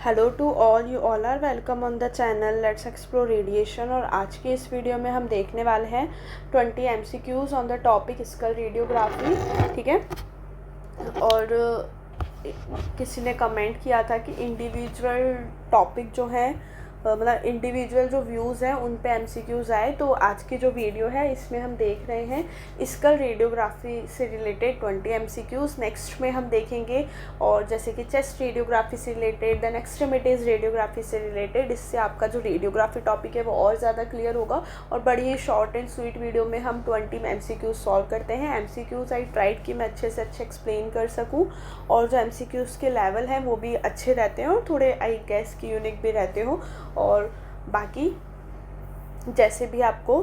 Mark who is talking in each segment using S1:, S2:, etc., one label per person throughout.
S1: Hello to all, you all are welcome on the channel let's explore radiation. और आज की इस video में हम देखने वाले हैं 20 MCQs on the topic skull radiography. ठीक है। और किसी ने कमेंट किया था कि इंडिविजुअल टॉपिक जो है मतलब इंडिविजुअल जो व्यूज़ हैं उन पे MCQs आए। तो आज की जो वीडियो है इसमें हम देख रहे हैं स्कल रेडियोग्राफी से रिलेटेड 20 MCQs। नेक्स्ट में हम देखेंगे और जैसे कि चेस्ट रेडियोग्राफी से रिलेटेड, देन एक्सट्रीमिटीज़ रेडियोग्राफी से रिलेटेड। इससे आपका जो रेडियोग्राफी टॉपिक है वो और ज़्यादा क्लियर होगा। और बड़ी ही शॉर्ट एंड स्वीट वीडियो में हम 20 MCQs सॉल्व करते हैं। MCQs आई ट्राइड कि मैं अच्छे से अच्छे एक्सप्लेन कर सकूँ, और जो MCQs के लेवल हैं वो भी अच्छे रहते हैं और थोड़े आई गेस की यूनिक भी रहते हो। और बाकी जैसे भी आपको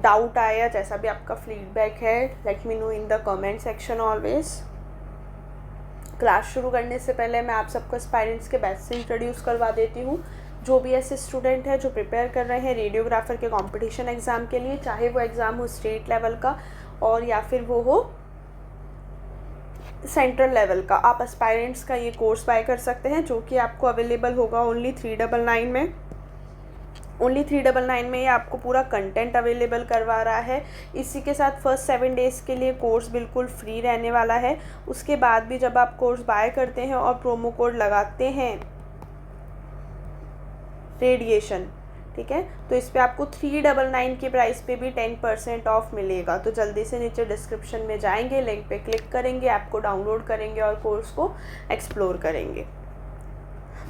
S1: डाउट आए या जैसा भी आपका फीडबैक है, let me know in the comment section always. Class शुरू करने से पहले मैं आप सबको एस्पायरेंट्स के बैच से इंट्रोड्यूस करवा देती हूँ। जो भी ऐसे स्टूडेंट हैं जो प्रिपेयर कर रहे हैं रेडियोग्राफर के कंपटीशन एग्ज़ाम के लिए, चाहे वो एग्ज़ाम हो स्टेट लेवल का और या फिर वो हो सेंट्रल लेवल का, आप एस्पायरेंट्स का ये कोर्स बाय कर सकते हैं जो कि आपको अवेलेबल होगा ओनली 399 में। ओनली 399 में ये आपको पूरा कंटेंट अवेलेबल करवा रहा है। इसी के साथ फर्स्ट 7 डेज़ के लिए कोर्स बिल्कुल फ्री रहने वाला है। उसके बाद भी जब आप कोर्स बाय करते हैं और प्रोमो कोड लगाते हैं रेडिएशन, ठीक है, तो इस पर आपको 399 की प्राइस पे भी 10% ऑफ मिलेगा। तो जल्दी से नीचे डिस्क्रिप्शन में जाएंगे, लिंक पे क्लिक करेंगे, ऐप को डाउनलोड करेंगे और कोर्स को एक्सप्लोर करेंगे।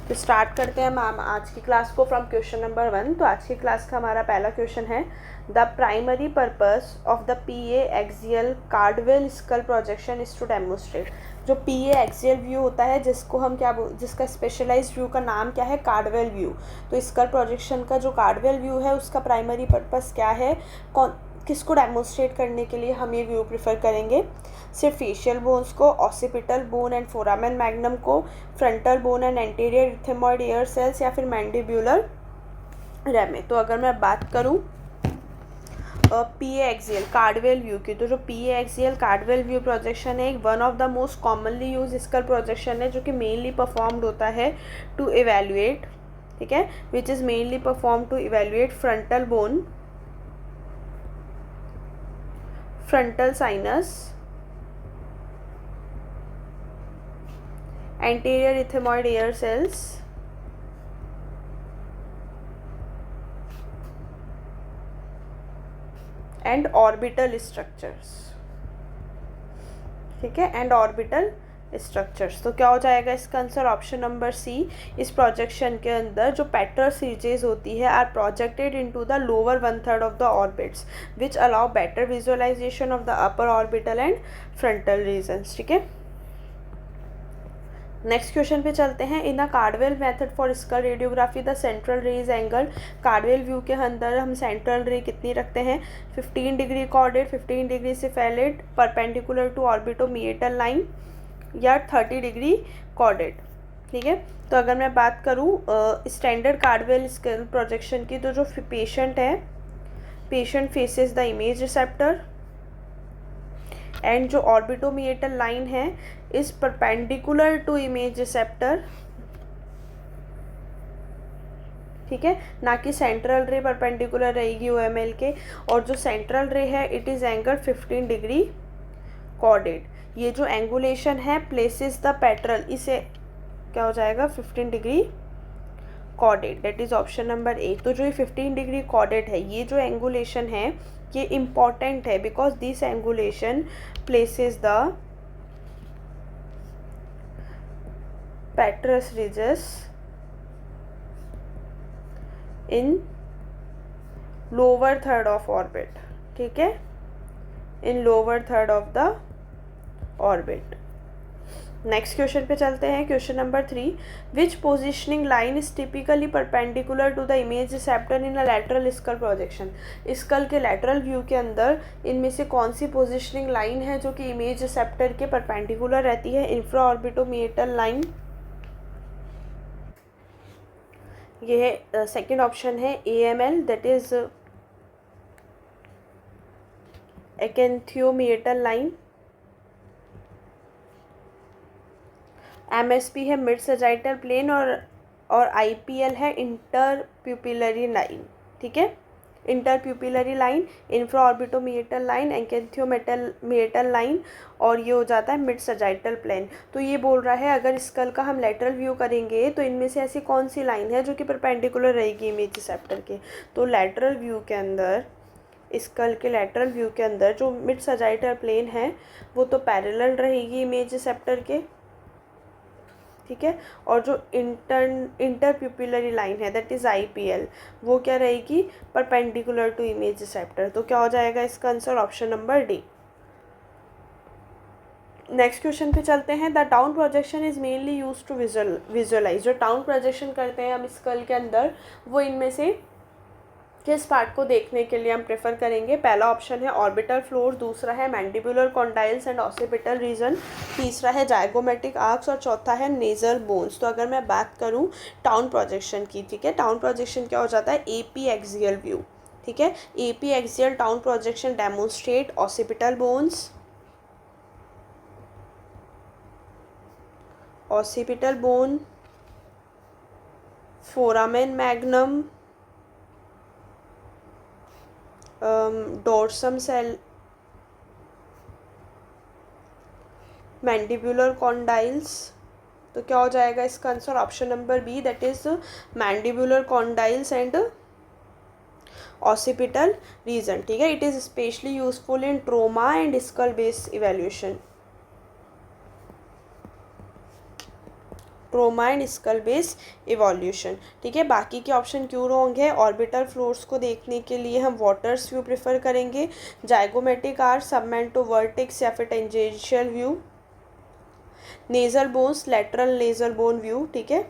S1: तो स्टार्ट करते हैं मैम आज की क्लास को फ्रॉम क्वेश्चन नंबर 1। तो आज की क्लास का हमारा पहला क्वेश्चन है, the primary purpose of the PA axial Caldwell skull projection is to demonstrate. जो PA एक्सियल व्यू होता है जिसको हम जिसका स्पेशलाइज्ड व्यू का नाम क्या है, कार्डवेल व्यू। तो स्कल प्रोजेक्शन का जो कार्डवेल व्यू है उसका प्राइमरी पर्पस क्या है, किसको डेमोस्ट्रेट करने के लिए हम ये व्यू प्रेफर करेंगे? सिर्फ फेशियल बोन्स को, occipital bone and foramen magnum को, frontal bone and anterior ethmoid air cells, या फिर मैंडिब्यूलर रेमे। तो अगर मैं बात करूं PA एक्सियल कार्डवेल व्यू की, तो जो PA axial Caldwell view projection है एक one of the most commonly use skull projection है जो कि मेनली परफॉर्म्ड होता है टू इवेल्युएट, ठीक है, which is mainly perform to evaluate frontal bone, frontal sinus, anterior ethmoid air cells, and orbital structures, ठीक है, and orbital स्ट्रक्चर्स। तो क्या हो जाएगा इसका आंसर? ऑप्शन नंबर सी। इस प्रोजेक्शन के अंदर जो पेट्रल सीजेज होती है are projected into the lower 1/3 of the orbits which allow better visualisation of the upper orbital and frontal regions, ठीक है। नेक्स्ट क्वेश्चन पे चलते हैं। In a Caldwell method for skull radiography the central ray is angle. Caldwell view के अंदर हम central रे कितनी रखते हैं? 15 डिग्री कॉर्डेड, 15 डिग्री से फैलेड, परपेंडिकुलर टू ऑर्बिटोमीएटल लाइन, या 30 डिग्री कॉर्डेड, ठीक है। तो अगर मैं बात करूँ स्टैंडर्ड कार्डवेल स्कल प्रोजेक्शन की, तो जो पेशेंट है, patient faces the image receptor and जो ऑर्बिटोमीएटल लाइन है is perpendicular to image receptor, ठीक है, ना कि सेंट्रल रे परपेंडिकुलर रहेगी OML के। और जो सेंट्रल रे है it is angle 15 degree corded. ये जो एंगुलेशन है प्लेसेस द पेट्रल, इसे क्या हो जाएगा? 15 degree caudad, that is option number A. तो जो ये 15 डिग्री कॉर्डेड है, ये जो एंगुलेशन है ये इम्पॉर्टेंट है because this angulation places the petrous ridges in lower third of orbit, ठीक है, in lower third of the orbit. Next question पे चलते हैं। Question number 3, which positioning line is typically perpendicular to the image receptor in a lateral skull projection. Skull के lateral view के अंदर इनमें से कौन सी पोजिशनिंग लाइन है जो कि इमेज रिसेप्टर के परपेंडिकुलर रहती है? इंफ्रा ऑर्बिटोमीएटल लाइन, यह सेकेंड ऑप्शन है AML, that is acanthiomeatal line, MSP है मिड सजाइटल प्लेन और IPL है इंटर प्यूपिलरी लाइन, ठीक है, inter pupillary line, infra ऑर्बिटोमिएटल line, acanthiomeatal line, और ये हो जाता है मिड सजाइटल प्लेन। तो ये बोल रहा है अगर स्कल का हम लेटरल व्यू करेंगे तो इनमें से ऐसी कौन सी लाइन है जो कि परपेंडिकुलर रहेगी इमेज रिसेप्टर के। तो लेटरल व्यू के अंदर, स्कल के लेटरल व्यू के अंदर जो मिड सजाइटल प्लेन है वो तो पैरेलल रहेगी इमेज रिसेप्टर के, ठीक है, और जो इंटर प्यूपिलरी लाइन है दैट इज़ IPL वो क्या रहेगी, परपेंडिकुलर टू इमेज रिसेप्टर। तो क्या हो जाएगा इसका answer, option number D. Next question पे चलते हैं। The Towne projection is mainly use to visualise. जो टाउन प्रोजेक्शन करते हैं हम स्कल के अंदर वो इनमें से किस पार्ट को देखने के लिए हम प्रेफर करेंगे। पहला ऑप्शन है ऑर्बिटल फ्लोर, दूसरा है mandibular condyles and occipital region, तीसरा है जाइगोमेटिक आर्क्स और चौथा है नेजल बोन्स। तो अगर मैं बात करूं टाउन प्रोजेक्शन की, ठीक है, टाउन प्रोजेक्शन क्या हो जाता है, AP एक्सियल व्यू, ठीक है, AP axial Towne projection demonstrate occipital bones, occipital bone, foramen magnum, dorsum sella, mandibular condyles. तो क्या हो जाएगा इसका answer, option number B that is mandibular condyles and occipital region, ठीक है। It is specially useful in trauma and skull base evaluation, trauma and skull base evolution, ठीक है। बाकी के ऑप्शन क्यों रॉन्ग है। ऑर्बिटल फ्लोर्स को देखने के लिए हम वाटर्स व्यू प्रेफर करेंगे, जाइगोमेटिक आर्क, सबमेंटो वर्टिक्स या फिर tangential view, nasal bones lateral nasal bone view, ठीक है।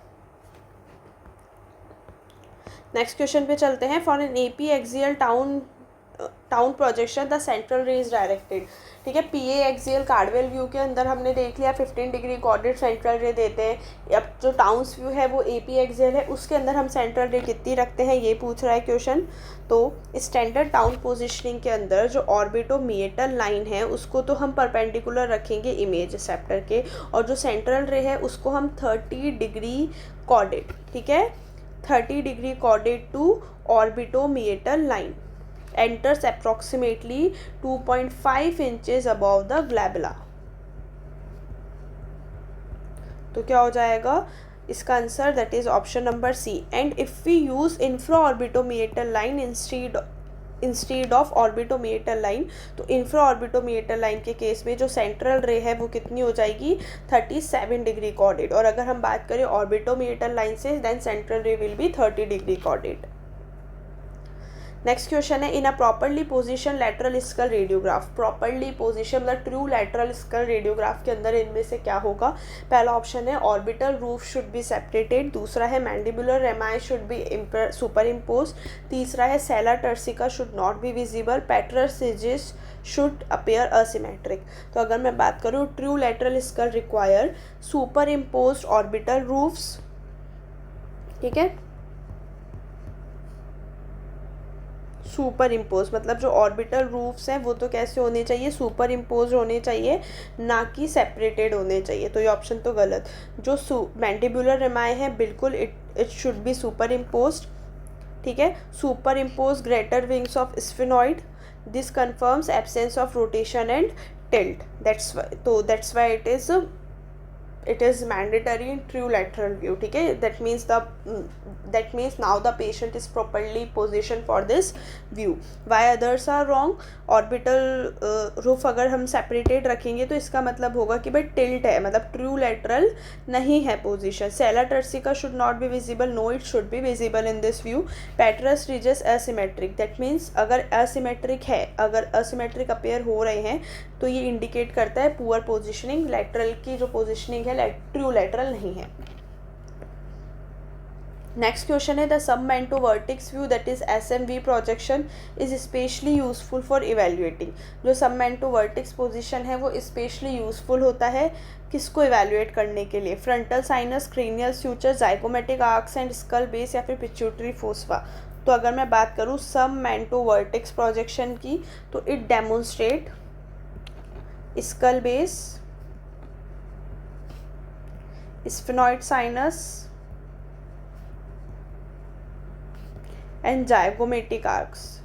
S1: नेक्स्ट क्वेश्चन पे चलते हैं। For an AP axial Towne projection the central ray is directed, ठीक है। PA एक्सियल कार्डवेल व्यू के अंदर हमने देख लिया 15 डिग्री कोऑर्डिनेट सेंट्रल रे देते हैं। अब जो टाउन्स व्यू है वो AP एक्सियल है, उसके अंदर हम सेंट्रल रे कितनी रखते हैं ये पूछ रहा है क्वेश्चन। तो स्टैंडर्ड टाउन पोजिशनिंग के अंदर जो ऑर्बिटोमिएटल लाइन है उसको तो हम परपेंडिकुलर रखेंगे इमेज रिसेप्टर के, और जो सेंट्रल रे है उसको हम 30 डिग्री कोऑर्डिनेट, ठीक है, 30 degree coordinate to orbitomeatal line enters approximately 2.5 inches above the glabella। तो क्या हो जाएगा इसका answer, that is option number C. And if we use infra ऑर्बिटोमिएटल line instead of orbitomeatal line, तो इंफ्रा ऑर्बिटोमिएटल लाइन के case में जो सेंट्रल रे है वो कितनी हो जाएगी, 37 डिग्री कोऑर्डिनेट, और अगर हम बात करें ऑर्बिटोमिएटल लाइन से then central ray will be 30 degree coordinate. Next question है in a properly position lateral skull radiograph. Properly position मतलब ट्रू लेटरल स्कल रेडियोग्राफ के अंदर इनमें से क्या होगा। पहला ऑप्शन है orbital roof should be separated, दूसरा है mandibular rami should be superimpose, तीसरा है sella turcica should not be visible, petrous ridges should appear asymmetric. तो अगर मैं बात करूँ true lateral skull require superimpose orbital roofs, ठीक है, सुपर इम्पोज मतलब जो ऑर्बिटल रूफ्स हैं वो तो कैसे होने चाहिए, सुपर इम्पोज होने चाहिए, ना कि सेपरेटेड होने चाहिए। तो ये ऑप्शन तो गलत। जो मैंडिबुलर रेमाई है बिल्कुल it should be super impose, ठीक है, super impose greater wings of sphenoid, this confirms absence of rotation and tilt, that's why it is mandatory in true lateral view, ठीक है। that means now the patient is properly positioned for this view. why others are wrong। Orbital roof अगर हम separated रखेंगे तो इसका मतलब होगा कि भाई टिल्ट है, मतलब ट्रू लेटरल नहीं है position. Sella turcica should not be visible, no it should be visible in this view. Petrous ridges asymmetric, that means अगर असिमेट्रिक है, अगर असिमेट्रिक अपेयर हो रहे हैं तो ये इंडिकेट करता है पुअर पोजिशनिंग, लेटरल की जो पोजिशनिंग है ट्रू लेटरल नहीं है। नेक्स्ट क्वेश्चन है the submento vertex view that is SMV projection is especially useful for evaluating. जो सबमेंटो वर्टिक्स पोजीशन है वो स्पेशली यूजफुल होता है किसको इवेल्युएट करने के लिए, frontal sinus, cranial suture, zygomatic arches and skull base या फिर पिट्यूटरी फोस्फा। तो अगर मैं बात करूँ सबमेंटो वर्टिक्स प्रोजेक्शन की तो it demonstrate skull base, sphenoid sinus and zygomatic arches.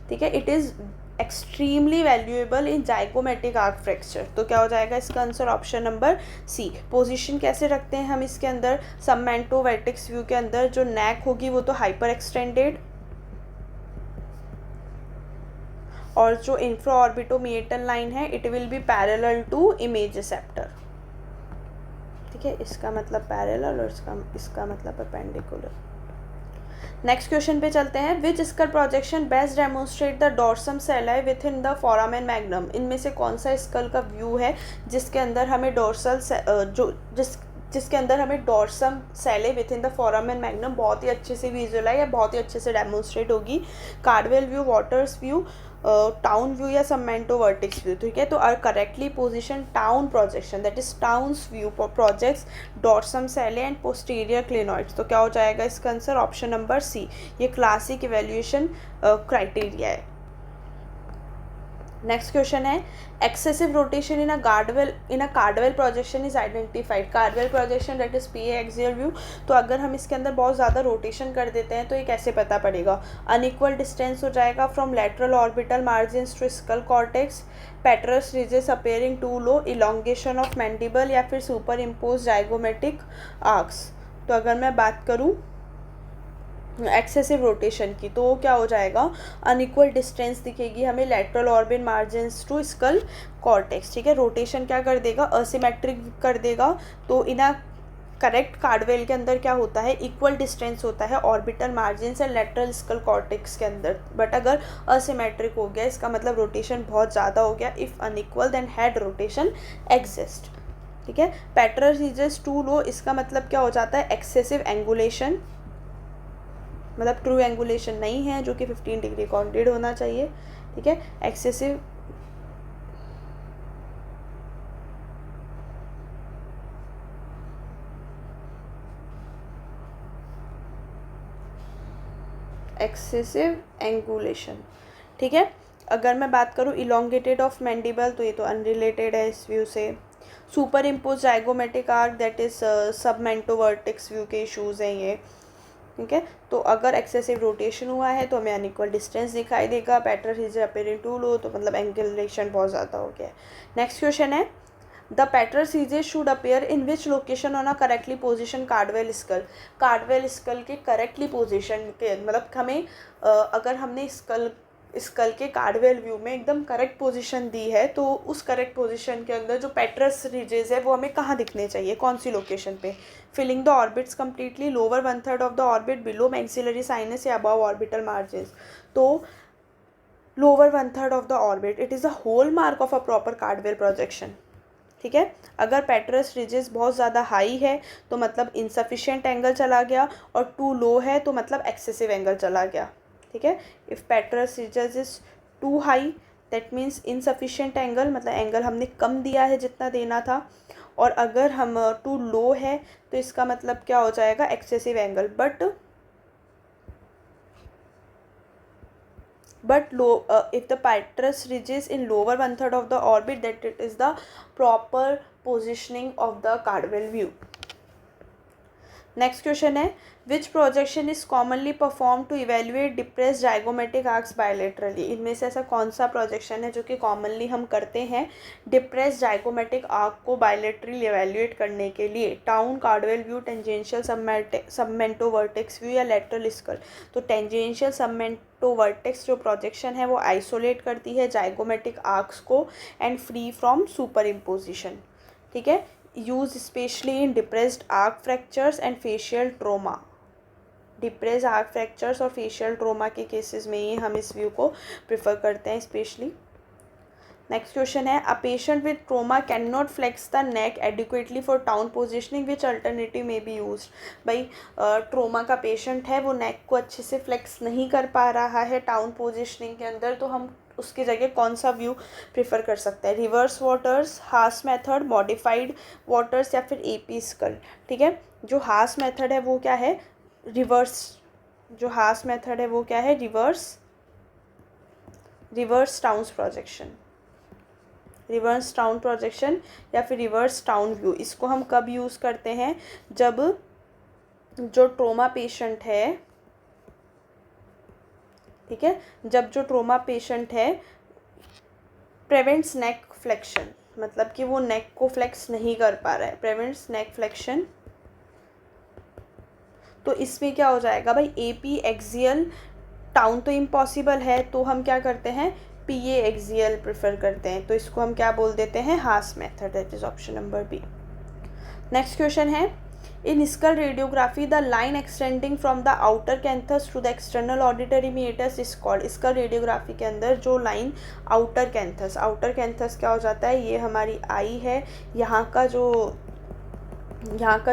S1: ठीक है, it is extremely valuable in zygomatic arch fracture. तो क्या हो जाएगा इसका answer option number C. Position कैसे रखते हैं हम इसके अंदर, सबमेंटो वर्टेक्स व्यू के अंदर जो नेक होगी वो तो हाइपर एक्सटेंडेड, और जो इंफ्रा ऑर्बिटोमिएटल लाइन है it will be parallel to image receptor. ठीक है, इसका मतलब पैरेलल और इसका मतलब परपेंडिकुलर। नेक्स्ट क्वेश्चन पे चलते हैं। Which skull projection best demonstrate the dorsum sellae within the foramen magnum. इनमें से कौन सा स्कल का व्यू है जिसके अंदर हमें डॉर्सल जिसके अंदर हमें dorsum sellae within the foramen magnum बहुत ही अच्छे से विजुअलाइज या बहुत ही अच्छे से डेमोन्स्ट्रेट होगी। Caldwell view, Waters view, Towne view या सबमेंटो वर्टेक्स व्यू। ठीक है, तो are correctly position Towne projection, that is Towne's view projects dorsum sellae and posterior clinoids. तो क्या हो जाएगा इसका आंसर ऑप्शन नंबर सी। ये क्लासिक इवेल्यूएशन क्राइटेरिया है। नेक्स्ट क्वेश्चन है, excessive rotation in a Caldwell projection is identified. Caldwell projection that is P axial view. तो अगर हम इसके अंदर बहुत ज़्यादा रोटेशन कर देते हैं तो ये कैसे पता पड़ेगा। अनइक्वल डिस्टेंस हो जाएगा from lateral orbital margins to skull cortex, petrous ridges appearing too low, elongation of mandible या फिर सुपर इम्पोज जाइगोमेटिक आर्क्स। तो अगर मैं बात करूँ एक्सेसिव रोटेशन की तो क्या हो जाएगा, अनइक्वल डिस्टेंस दिखेगी हमें lateral orbit margins to skull cortex. ठीक है, रोटेशन क्या कर देगा, असिमेट्रिक कर देगा। तो इन करेक्ट कार्डवेल के अंदर क्या होता है, इक्वल डिस्टेंस होता है orbital margins and lateral skull cortex के अंदर। बट अगर असिमेट्रिक हो गया इसका मतलब रोटेशन बहुत ज़्यादा हो गया। If unequal then head rotation exist. ठीक है, पेट्रस रीजस टू लो, इसका मतलब क्या हो जाता है, एक्सेसिव एंगुलेशन, मतलब ट्रू एंगुलेशन नहीं है जो कि 15 डिग्री काउंटेड होना चाहिए। ठीक है, एक्सेसिव एंगुलेशन। ठीक है, अगर मैं बात करूँ इलोंगेटेड ऑफ मैंडिबल तो ये तो अनरिलेटेड है इस व्यू से। Superimpose zygomatic arch that is submento vertex view के इशूज़ हैं ये। ठीक है, तो अगर एक्सेसिव रोटेशन हुआ है तो हमें अनइक्वल डिस्टेंस दिखाई देगा। Pattern is appearing too low, तो मतलब एंगुलेशन बहुत ज़्यादा हो गया है। नेक्स्ट क्वेश्चन है, द पैटर्न सीजेस should appear in which location on a correctly position Caldwell skull. Caldwell skull के करेक्टली पोजिशन के मतलब हमें अगर हमने स्कल के कार्डवेल व्यू में एकदम करेक्ट पोजीशन दी है तो उस करेक्ट पोजीशन के अंदर जो पेट्रस रिजेस है वो हमें कहाँ दिखने चाहिए, कौन सी लोकेशन पे। Filling the orbits completely, lower 1/3 of the orbit, below maxillary sinus या अबव ऑर्बिटल मार्जिन्स। तो lower 1/3 of the orbit it is the hallmark of a proper Caldwell projection. ठीक है, अगर पेट्रस रिजेस बहुत ज़्यादा हाई है तो मतलब इनसफिशिएंट एंगल चला गया, और टू लो है तो मतलब एक्सेसिव एंगल चला गया। ठीक है, if petrous ridges is too high that means insufficient angle, मतलब एंगल हमने कम दिया है जितना देना था। और अगर हम टू लो है तो इसका मतलब क्या हो जाएगा, excessive angle. but low if the petrus ridges in lower 1/3 of the orbit, that it is the proper positioning of the Cardwell view. Next question है, which projection is commonly perform to evaluate depress zygomatic arches bilaterally. इनमें से ऐसा कौन सा projection है जो कि commonly हम करते हैं डिप्रेस जाइगोमेटिक आर्क को बायलेटरली इवेल्युएट करने के लिए। Towne, Caldwell view, tangential submento vertex view या लेटरल स्कल। तो टेंजेंशियल सबमेंटो वर्टेक्स जो प्रोजेक्शन है वो आइसोलेट करती है जाइगोमेटिक आर्क्स को and free from superimposition. ठीक है, use especially in depressed arch fractures and facial trauma. Depress arch fractures और फेशियल ट्रोमा के केसेस में ही हम इस व्यू को प्रेफर करते हैं स्पेशली। नेक्स्ट क्वेश्चन है, a patient with trauma can not flex the neck adequately for Towne positioning, which alternative may be use. भाई ट्रोमा का पेशेंट है, वो नेक को अच्छे से फ्लेक्स नहीं कर पा रहा है टाउन पोजिशनिंग के अंदर, तो हम उसकी जगह कौन सा व्यू प्रेफर कर सकते हैं, रिवर्स वाटर्स, हास मेथड, मॉडिफाइड वाटर्स या फिर एपी स्कल। ठीक है, जो हास मेथड है वो क्या है, reverse towns projection. Reverse town projection या फिर रिवर्स टाउन व्यू, इसको हम कब यूज़ करते हैं, जब जो ट्रोमा पेशेंट है, ठीक है, जब जो ट्रोमा पेशेंट है प्रिवेंट्स नेक फ्लेक्शन, मतलब कि वो नेक को फ्लेक्स नहीं कर पा रहा है, प्रिवेंट्स नेक फ्लेक्शन, तो इसमें क्या हो जाएगा भाई, एपी एक्सियल टाउन तो इम्पॉसिबल है, तो हम क्या करते हैं, पीए एक्सियल प्रेफर करते हैं, तो इसको हम क्या बोल देते हैं, Haas method, that is option number B. Next question है, in skull radiography the line extending from the outer canthus to the external auditory meatus is called, skull radiography के अंदर जो लाइन आउटर कैंथस क्या हो जाता है, ये हमारी आई है, यहाँ का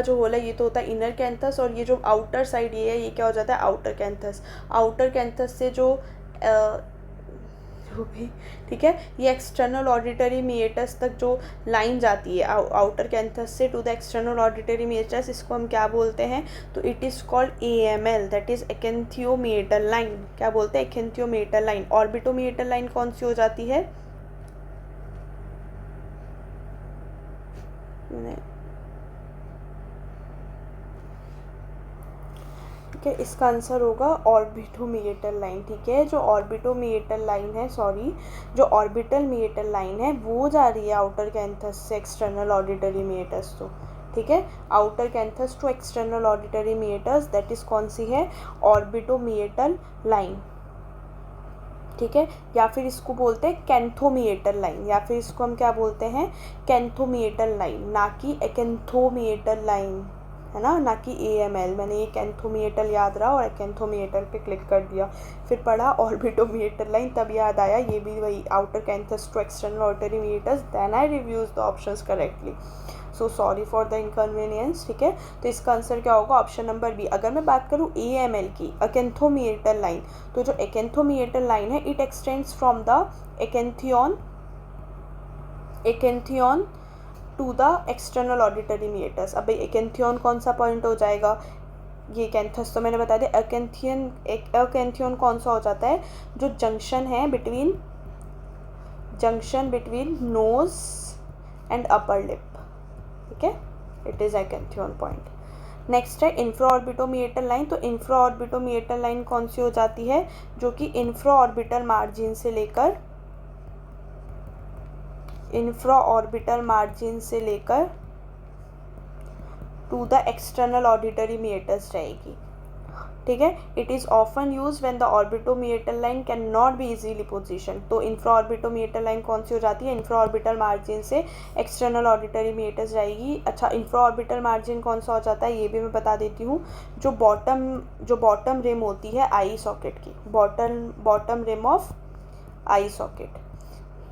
S1: जो होल है ये तो होता है इनर कैंथस, और ये जो आउटर साइड ये है, ये क्या हो जाता है, आउटर कैंथस। आउटर कैंथस से जो भी, ठीक है, ये एक्सटर्नल ऑडिटरी मीटस तक जो लाइन जाती है आउटर कैंथस से to the external auditory meatus, इसको हम क्या बोलते हैं, तो it is called AML, that is acanthiomeatal line. क्या बोलते हैं, एक्एंथियोमीटल लाइन। ऑर्बिटोमीटल लाइन कौन सी हो जाती है, ठीक है, इसका आंसर होगा ऑर्बिटोमीटल लाइन। ठीक है, जो ऑर्बिटोमीटल लाइन है, जो ऑर्बिटल मीटल लाइन है वो जा रही है आउटर कैंथस से एक्सटर्नल ऑडिटरी मीटस, तो ठीक है, outer canthus to external auditory meatus, that is कौन सी है, ऑर्बिटोमीटल लाइन। ठीक है, या फिर इसको बोलते हैं कैंथोमीटल लाइन, या फिर इसको हम क्या बोलते हैं, कैंथोमीटल लाइन, ना कि एक्एंथोमीटल लाइन, है ना कि AML। मैंने ये कैंथोमीटल याद रहा और एक्एंथोमीटल पे क्लिक कर दिया, फिर पढ़ा ऑर्बिटोमीटल लाइन, तब याद आया ये भी वही outer canthus to external auditory meatus, then I reviews the options correctly, so sorry for the inconvenience. ठीक है, तो इसका आंसर क्या होगा, ऑप्शन नंबर बी। अगर मैं बात करूँ AML की, एक्एंथोमीटल लाइन, तो जो एक्एंथोमीटल लाइन है it extends from the acanthion to the external auditory meatus. अब भाई एक्एंथियन कौन सा पॉइंट हो जाएगा, ये कैंथस तो मैंने बता दिया। एक्एंथियन कौन सा हो जाता है, जो जंक्शन है between nose and upper lip, ठीक है, it is acanthion point. Next है इंफ्रा ऑर्बिटोमीटल लाइन, तो इंफ्रा ऑर्बिटोमीटल लाइन कौन सी हो जाती है, जो कि इंफ्रा ऑर्बिटल मार्जिन से लेकर to the external auditory meatus रहेगी। ठीक है, it is often use when the orbitomeatal line can not be easily position, तो इंफ्रा ऑर्बिटोमीटल लाइन कौन सी हो जाती है, इंफ्रा ऑर्बिटल मार्जिन से एक्सटर्नल ऑडिटरी मीटस जाएगी। अच्छा, इंफ्रा ऑर्बिटल मार्जिन कौन सा हो जाता है, ये भी मैं बता देती हूँ, जो बॉटम रिम होती है आई सॉकेट की, bottom rim of eye socket.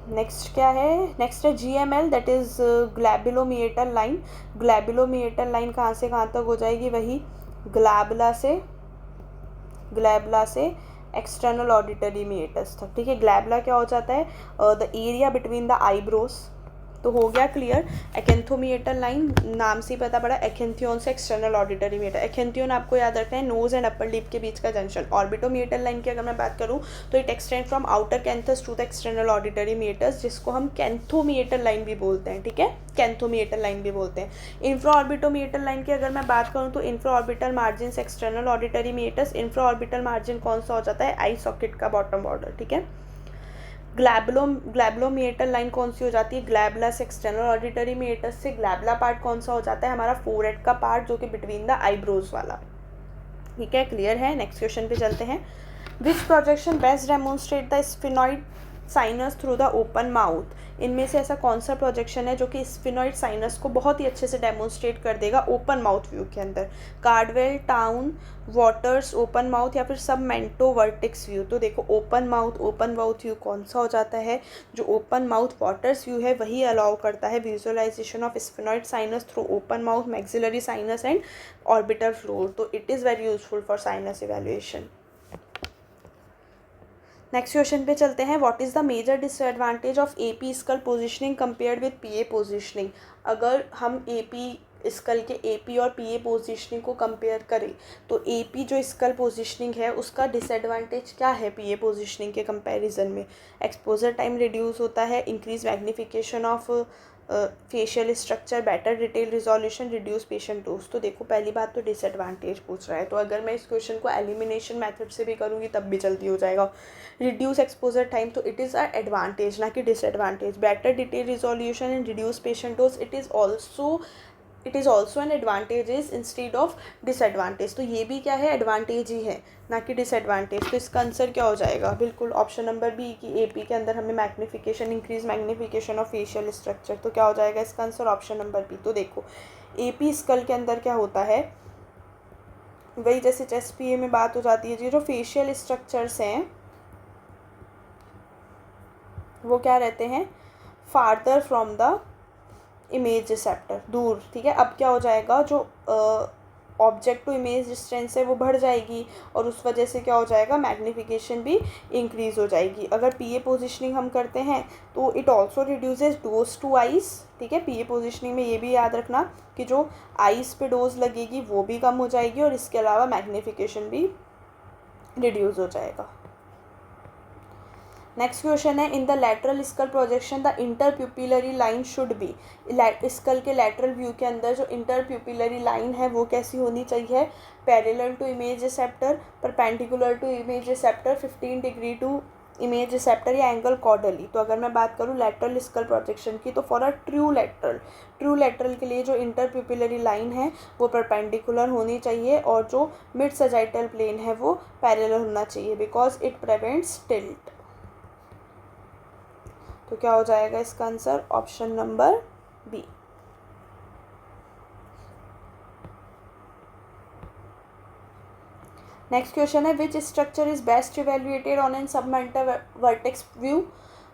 S1: Next क्या है, नेक्स्ट है GML, that is glabellomeatal line. Glabellomeatal line कहाँ से कहाँ तक हो जाएगी, वही ग्लैबुला से एक्सटर्नल ऑडिटरी मीटस तक। ठीक है, ग्लैबुला क्या हो जाता है, the area between the eyebrows, तो हो गया क्लियर। एक्एंथोमीटल लाइन नाम से ही पता पड़ा, एक्एंथियन से एक्सटर्नल ऑडिटरी मीटर। एक्एंथियन आपको याद रखना है नोज एंड अपर लिप के बीच का जंक्शन। ऑर्बिटोमीटल लाइन की अगर मैं बात करूँ तो it extend from outer canthus to the external auditory meatus, जिसको हम कैंथोमीटल लाइन भी बोलते हैं। ठीक है, कैंथोमीटल लाइन भी बोलते हैं। इंफ्रा ऑर्बिटोमीटल लाइन की अगर मैं बात करूँ तो इंफ्रा ऑर्बिटल मार्जिन से external auditory meatus, infra orbital margin कौन सा हो जाता है, आई सॉकेट का बॉटम बॉर्डर। ठीक है, ग्लैबुलोमीटल लाइन कौन सी हो जाती है, ग्लैबुला से एक्सटर्नल ऑडिटरी मीटस से ग्लैबुला पार्ट कौन सा हो जाता है, हमारा फोरहेड का पार्ट, जो कि बिटवीन द आईब्रोज वाला। ठीक है, क्लियर है। नेक्स्ट क्वेश्चन पे चलते हैं। Which projection best demonstrate the sphenoid sinus through the open mouth, इनमें से ऐसा कौन सा प्रोजेक्शन है जो कि स्फिनॉइड साइनस को बहुत ही अच्छे से डेमोन्स्ट्रेट कर देगा ओपन माउथ व्यू के अंदर, Caudwell, town, waters open mouth या फिर सब मेंटो वर्टिक्स व्यू। तो देखो ओपन माउथ व्यू कौन सा हो जाता है, जो ओपन माउथ वाटर्स व्यू है वही अलाउ करता है visualization of sphenoid sinus through open mouth, maxillary sinus and orbital floor. तो it is very useful for sinus evaluation. Next question पे चलते हैं। What is the major disadvantage of AP skull positioning compared with PA positioning. अगर हम AP school के AP और पीए positioning को compare करें तो एपी जो स्कल पोजीशनिंग है उसका डिसएडवांटेज क्या है पीए पोजीशनिंग के कंपैरिजन में? एक्सपोजर टाइम रिड्यूस होता है, increase magnification of facial structure, better detail resolution, reduce patient dose. तो देखो पहली बात तो डिसएडवांटेज पूछ रहा है, तो अगर मैं इस क्वेश्चन को एलिमिनेशन मेथड से भी करूँगी तब भी जल्दी हो जाएगा। रिड्यूस एक्सपोजर टाइम, तो इट इज़ अ एडवांटेज ना कि disadvantage. Better detail resolution and reduce patient dose, it is also an advantages instead of disadvantage. तो ये भी क्या है, एडवांटेज ही है ना कि डिसएडवांटेज। तो इसका आंसर क्या हो जाएगा? बिल्कुल ऑप्शन नंबर बी कि एपी के अंदर हमें magnification, increase magnification of facial structure. तो क्या हो जाएगा इसका आंसर? Option number B. तो देखो एपी स्कल के अंदर क्या होता है, वही जैसे चेस्ट पीए में बात हो जाती है, जो फेशियल स्ट्रक्चर्स हैं वो क्या रहते हैं, farther from the image receptor, दूर। ठीक है, अब क्या हो जाएगा, जो ऑब्जेक्ट टू इमेज डिस्टेंस है वो बढ़ जाएगी और उस वजह से क्या हो जाएगा, मैग्निफिकेशन भी इंक्रीज हो जाएगी। अगर पीए पोजीशनिंग हम करते हैं तो it also reduces dose to eyes. ठीक है, पीए पोजीशनिंग में ये भी याद रखना कि जो आइज पे डोज लगेगी वो भी कम हो जाएगी और इसके अलावा मैग्निफिकेशन भी रिड्यूस हो जाएगा। नेक्स्ट क्वेश्चन है, in the lateral skull projection the inter pupillary line should be. Skull के लैटरल व्यू के अंदर जो इंटर प्यूपिलरी लाइन है वो कैसी होनी चाहिए? Parallel to image receptor, perpendicular to image receptor, 15 degree to image receptor या एंगल कॉर्डली। तो अगर मैं बात करूँ लैटरल स्कल प्रोजेक्शन की, तो फॉर अ ट्रू लैटरल के लिए जो इंटर प्यूपिलरी लाइन है वो परपेंडिकुलर होनी चाहिए और जो मिड सजाइटल प्लेन है वो पैरेलल होना चाहिए, बिकॉज इट प्रिवेंट्स टिल्ट। तो क्या हो जाएगा इसका answer? Option number B. Next question है, which structure is best evaluated on an submental vertex view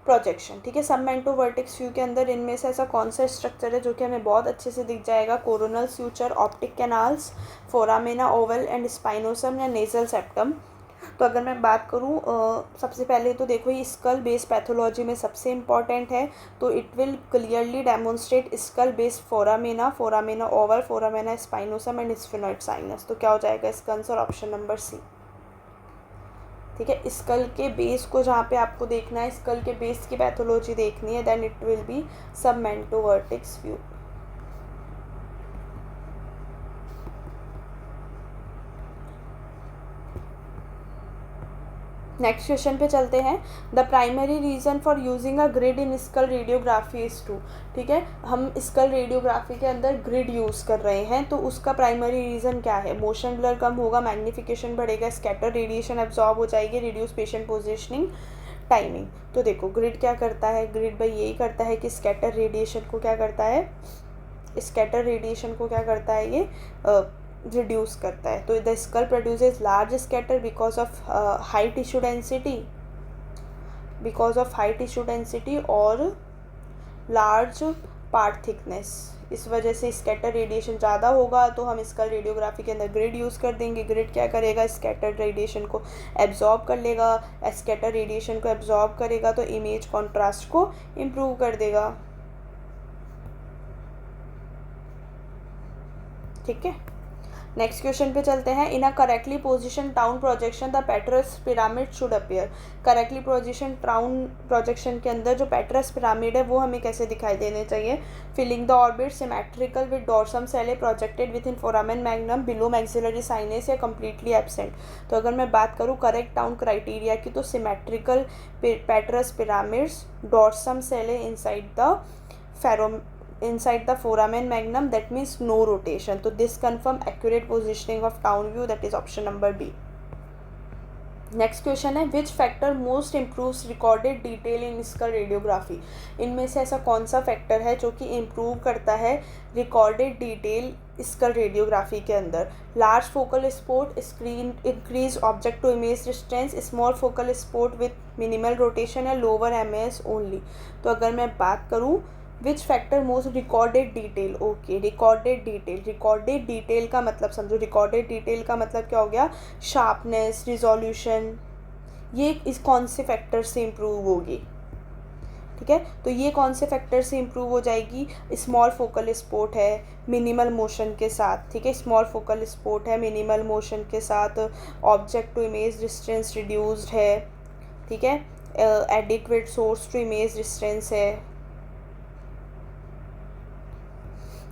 S1: projection. ठीक है, सबमेंटो वर्टेक्स व्यू के अंदर इनमें से ऐसा कौन सा स्ट्रक्चर है जो कि हमें बहुत अच्छे से दिख जाएगा? Coronal suture, optic canals, foramina oval and spinosum या नेजल सेप्टम। तो अगर मैं बात करूँ सबसे पहले तो देखो ये स्कल बेस पैथोलॉजी में सबसे इम्पॉर्टेंट है, तो it will clearly demonstrate skull base foramina oval, foramina spinosum and sphenoid sinus. तो क्या हो जाएगा इसका आंसर? ऑप्शन नंबर सी। ठीक है, स्कल के बेस को जहाँ पे आपको देखना है, स्कल के बेस की पैथोलॉजी देखनी है, then it will be submento vertex view. Next question पे चलते हैं, the primary reason for using a grid in skull radiography is to. ठीक है, हम स्कल रेडियोग्राफी के अंदर ग्रिड यूज़ कर रहे हैं तो उसका प्राइमरी रीज़न क्या है? मोशन ब्लर कम होगा, मैग्निफिकेशन बढ़ेगा, स्कैटर रेडिएशन एब्जॉर्ब हो जाएगी, रिड्यूस पेशेंट पोजिशनिंग, टाइमिंग। तो देखो ग्रिड क्या करता है, ग्रिड भाई यही करता है कि स्कैटर रेडिएशन को क्या करता है, स्कैटर रेडिएशन को क्या करता है, ये रिड्यूस करता है। तो the skull produces large scatter because of high tissue density और लार्ज पार्ट थिकनेस। इस वजह से स्कैटर रेडिएशन ज़्यादा होगा तो हम स्कल रेडियोग्राफी के अंदर ग्रिड यूज़ कर देंगे। ग्रिड क्या करेगा, स्कैटर रेडिएशन को एब्जॉर्ब कर लेगा, स्कैटर रेडिएशन को एब्जॉर्ब करेगा तो इमेज कॉन्ट्रास्ट को इम्प्रूव कर देगा। ठीक है, नेक्स्ट क्वेश्चन पे चलते हैं, in a correctly position Towne projection the petrous pyramid should appear. Correctly position Towne projection के अंदर जो पेट्रस पिरामिड है वो हमें कैसे दिखाई देने चाहिए? Filling the orbit, symmetrical with dorsum sellae, projected within foramen magnum, below maxillary sinus या कम्प्लीटली एब्सेंट। तो अगर मैं बात करूँ करेक्ट टाउन क्राइटेरिया की, तो symmetrical petrous pyramids, dorsum sellae inside the foramen magnum, that means no rotation. So this confirm accurate positioning of town view, that is option number B. Next question है, which factor most improves recorded detail in skull radiography. इनमें से ऐसा कौन सा factor है जो कि improve करता है रिकॉर्डेड डिटेल स्कल रेडियोग्राफी के अंदर? Large focal spot, screen increase object to image distance, small focal spot with minimal rotation या लोअर एमएस ओनली। तो अगर मैं बात करूँ which factor most recorded detail, okay recorded detail का मतलब समझो, रिकॉर्डेड डिटेल का मतलब क्या हो गया? शार्पनेस, रिजोल्यूशन, ये इस कौन से फैक्टर से इम्प्रूव होगी? ठीक है। तो ये कौन से फैक्टर से इम्प्रूव हो जाएगी, स्मॉल फोकल स्पोर्ट है मिनिमल मोशन के साथ, ठीक है, स्मॉल फोकल स्पोर्ट है मिनिमल मोशन के साथ, object to image distance reduced है, ठीक है, adequate source to image distance है,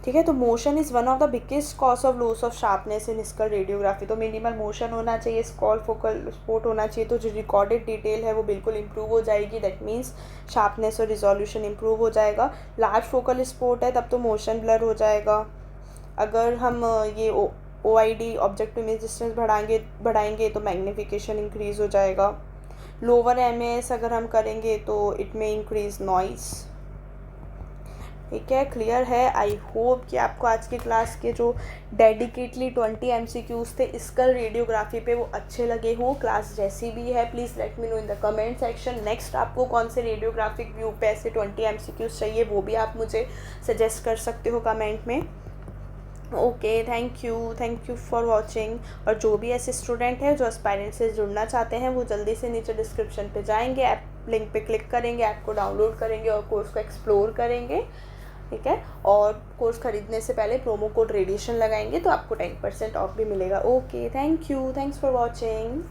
S1: ठीक है। तो motion is one of the biggest cause of loss of sharpness in skull radiography. तो मिनिमल मोशन होना चाहिए, स्मॉल फोकल स्पोर्ट होना चाहिए, तो जो रिकॉर्डेड डिटेल है वो बिल्कुल इंप्रूव हो जाएगी, दैट मीन्स शार्पनेस और रिजोल्यूशन इंप्रूव हो जाएगा। लार्ज फोकल स्पोर्ट है तब तो मोशन ब्लर हो जाएगा। अगर हम ये OID object to image distance बढ़ाएंगे तो मैग्नीफिकेशन इंक्रीज़ हो जाएगा। लोअर MAS अगर हम करेंगे तो इट में इंक्रीज नॉइज़, ठीक है। क्लियर है। आई होप कि आपको आज की क्लास के जो डेडिकेटली 20 MCQs थे स्कल रेडियोग्राफी पे वो अच्छे लगे हों। क्लास जैसी भी है please let me know in the comment section. Next आपको कौन से रेडियोग्राफिक व्यू पे ऐसे 20 MCQs चाहिए वो भी आप मुझे सजेस्ट कर सकते हो कमेंट में। Okay, thank you for watching. और जो भी ऐसे स्टूडेंट हैं जो एस्पायरेंट से जुड़ना चाहते हैं वो जल्दी से नीचे डिस्क्रिप्शन पे जाएंगे, ऐप लिंक पे क्लिक करेंगे, ऐप को डाउनलोड करेंगे और कोर्स को एक्सप्लोर करेंगे, ठीक है। और कोर्स ख़रीदने से पहले प्रोमो कोड रेडिएशन लगाएंगे तो आपको 10% ऑफ भी मिलेगा। Okay, thanks for watching.